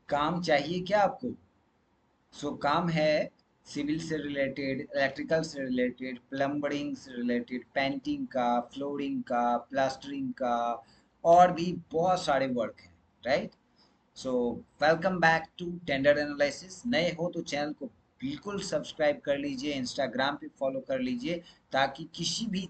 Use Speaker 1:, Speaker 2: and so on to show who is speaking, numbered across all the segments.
Speaker 1: काम चाहिए क्या आपको? काम है सिविल से रिलेटेड, इलेक्ट्रिकल से रिलेटेड, प्लम्बरिंग से रिलेटेड, पेंटिंग का, फ्लोरिंग का, प्लास्टरिंग का, और भी बहुत सारे वर्क हैं, right? So welcome back to tender analysis. नए हो तो चैनल को बिल्कुल सब्सक्राइब कर लीजिए, इंस्टाग्राम पे फॉलो कर लीजिए, ताकि किसी भी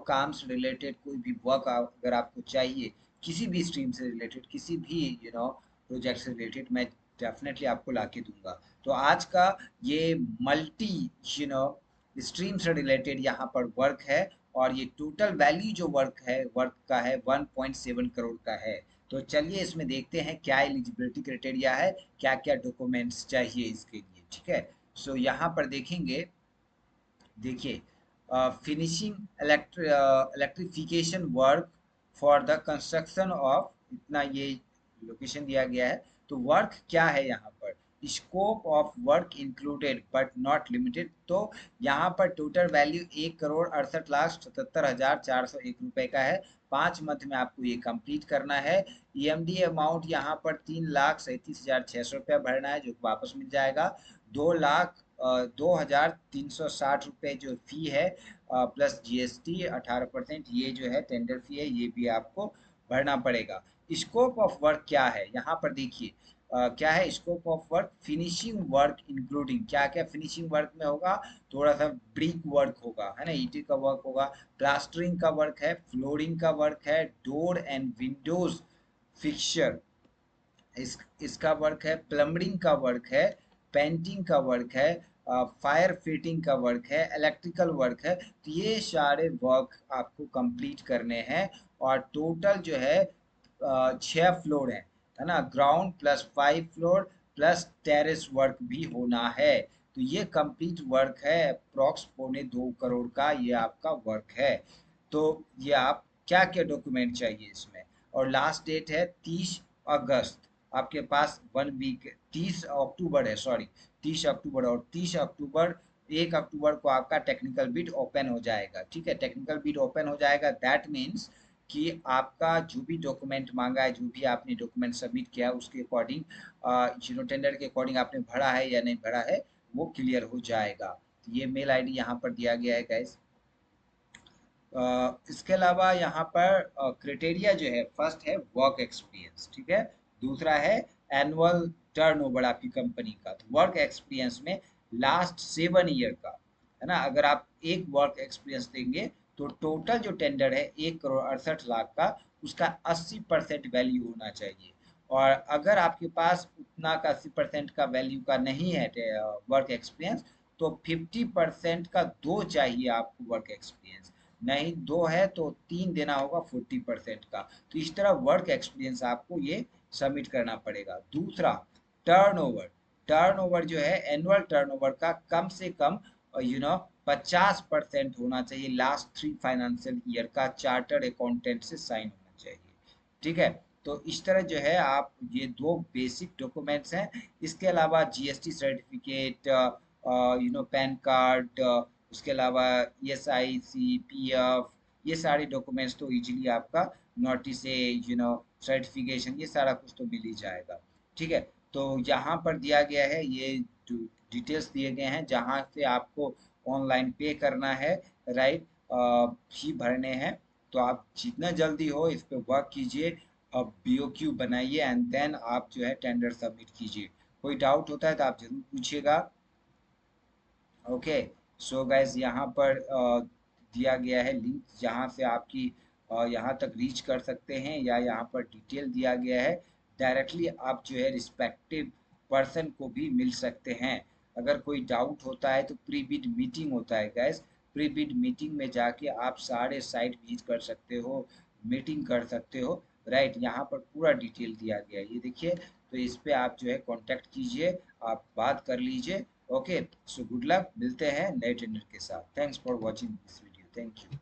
Speaker 1: काम से रिलेटेड कोई भी वर्क अगर आपको चाहिए, किसी भी स्ट्रीम से रिलेटेड, किसी भी प्रोजेक्ट से रिलेटेड, मैं डेफिनेटली आपको ला के दूंगा। तो आज का ये मल्टी यू नो स्ट्रीम से रिलेटेड यहाँ पर वर्क है, और ये टोटल वैल्यू जो वर्क का है 1.7 करोड़ का है। तो चलिए इसमें देखते हैं क्या एलिजिबिलिटी क्राइटेरिया है, क्या क्या डॉक्यूमेंट्स चाहिए इसके लिए, ठीक है? यहाँ पर देखेंगे, देखिए, finishing electrification work for the construction of, इतना ये लोकेशन दिया गया है। तो वर्क क्या है यहाँ पर? Scope of work included but not limited. तो यहाँ पर टोटल वैल्यू 1,68,77,401 रुपए का है। 5 मंथ में आपको ये कंप्लीट करना है। ईएमडी अमाउंट यहाँ पर 3,37,600 रुपया भरना है, जो वापस मिल जाएगा। 2,02,360 रुपये जो फी है, प्लस जीएसटी 18%, ये जो है टेंडर फी है, ये भी आपको भरना पड़ेगा। स्कोप ऑफ वर्क क्या है यहाँ पर देखिए, क्या है scope of work? Finishing work including, क्या क्या फिनिशिंग वर्क में होगा? थोड़ा सा ब्रिक वर्क होगा, है ना, ईटी का वर्क होगा, प्लास्टरिंग का वर्क है, फ्लोरिंग का वर्क है, डोर एंड विंडोज फिक्सचर इसका वर्क है, प्लम्बरिंग का वर्क है, पेंटिंग का वर्क है, फायर फिटिंग का वर्क है, इलेक्ट्रिकल वर्क है। तो ये सारे वर्क आपको कंप्लीट करने हैं। और टोटल जो है 6 फ्लोर है ना, ground plus 5 floor plus terrace work भी होना है। तो ये कंप्लीट वर्क है, अप्रॉक्स 2.25 करोड़ का ये आपका वर्क है। तो ये आप क्या क्या डॉक्यूमेंट चाहिए इसमें? और लास्ट डेट है 30 अगस्त। आपके पास 1 वीक, 30 अक्टूबर है, सॉरी, 30 अक्टूबर। और 30 अक्टूबर, 1 अक्टूबर को आपका टेक्निकल बिड ओपन हो जाएगा, ठीक है? टेक्निकल बिड ओपन हो जाएगा, दैट मीन्स कि आपका जो भी डॉक्यूमेंट मांगा है, जो भी आपने डॉक्यूमेंट सबमिट किया है, उसके अकॉर्डिंग टेंडर के अकॉर्डिंग आपने भरा है या नहीं भरा है, वो क्लियर हो जाएगा। तो ये मेल आईडी यहाँ पर दिया गया है गाइस। इसके अलावा यहाँ पर क्राइटेरिया जो है, फर्स्ट है वर्क एक्सपीरियंस, ठीक है? दूसरा है एनुअल टर्नओवर आपकी कंपनी का। तो वर्क एक्सपीरियंस में लास्ट 7 ईयर का, है ना, अगर आप एक वर्क एक्सपीरियंस देंगे तो टोटल जो टेंडर है 1,68,00,000 का, उसका 80% वैल्यू होना चाहिए। और अगर आपके पास उतना का 80% का वैल्यू का नहीं है वर्क एक्सपीरियंस, तो 50% का दो चाहिए आपको वर्क एक्सपीरियंस। नहीं दो है तो तीन देना होगा 40% का। तो इस तरह वर्क एक्सपीरियंस आपको ये सबमिट करना पड़ेगा। दूसरा, टर्नओवर। टर्नओवर जो है एनुअल टर्नओवर का कम से कम 50% होना चाहिए, लास्ट 3 फाइनेंशियल ईयर का चार्टर्ड अकाउंटेंट से साइन होना चाहिए, ठीक है? तो इस तरह जो है आप, ये दो बेसिक डॉक्यूमेंट्स हैं। इसके अलावा जीएसटी सर्टिफिकेट, पैन कार्ड, उसके अलावा ESIC, PF, ये सारे डॉक्यूमेंट्स तो इजीली आपका नोटिस, सर्टिफिकेशन, ये सारा कुछ तो मिल ही जाएगा, ठीक है? तो यहाँ पर दिया गया है, ये डिटेल्स दिए गए हैं जहाँ से आपको ऑनलाइन पे करना है, राइट? फी भरने हैं। तो आप जितना जल्दी हो इस पे वर्क कीजिए, अब BOQ बनाइए, एंड देन आप जो है टेंडर सबमिट कीजिए। कोई डाउट होता है तो आप जरूर पूछिएगा। ओके, सो गाइज यहाँ पर दिया गया है लिंक, जहाँ से आपकी यहाँ तक रीच कर सकते हैं, या यहाँ पर डिटेल दिया गया है। डायरेक्टली आप जो है रिस्पेक्टिव पर्सन को भी मिल सकते हैं। अगर कोई डाउट होता है तो प्री बिड मीटिंग होता है गैस, प्री बिड मीटिंग में जाके आप सारे साइट विजिट कर सकते हो, मीटिंग कर सकते हो, राइट? यहाँ पर पूरा डिटेल दिया गया है, ये देखिए। तो इस पे आप जो है कांटेक्ट कीजिए, आप बात कर लीजिए। ओके, सो गुड लक, मिलते हैं नए टेंडर के साथ। Thanks for watching this video, thank you.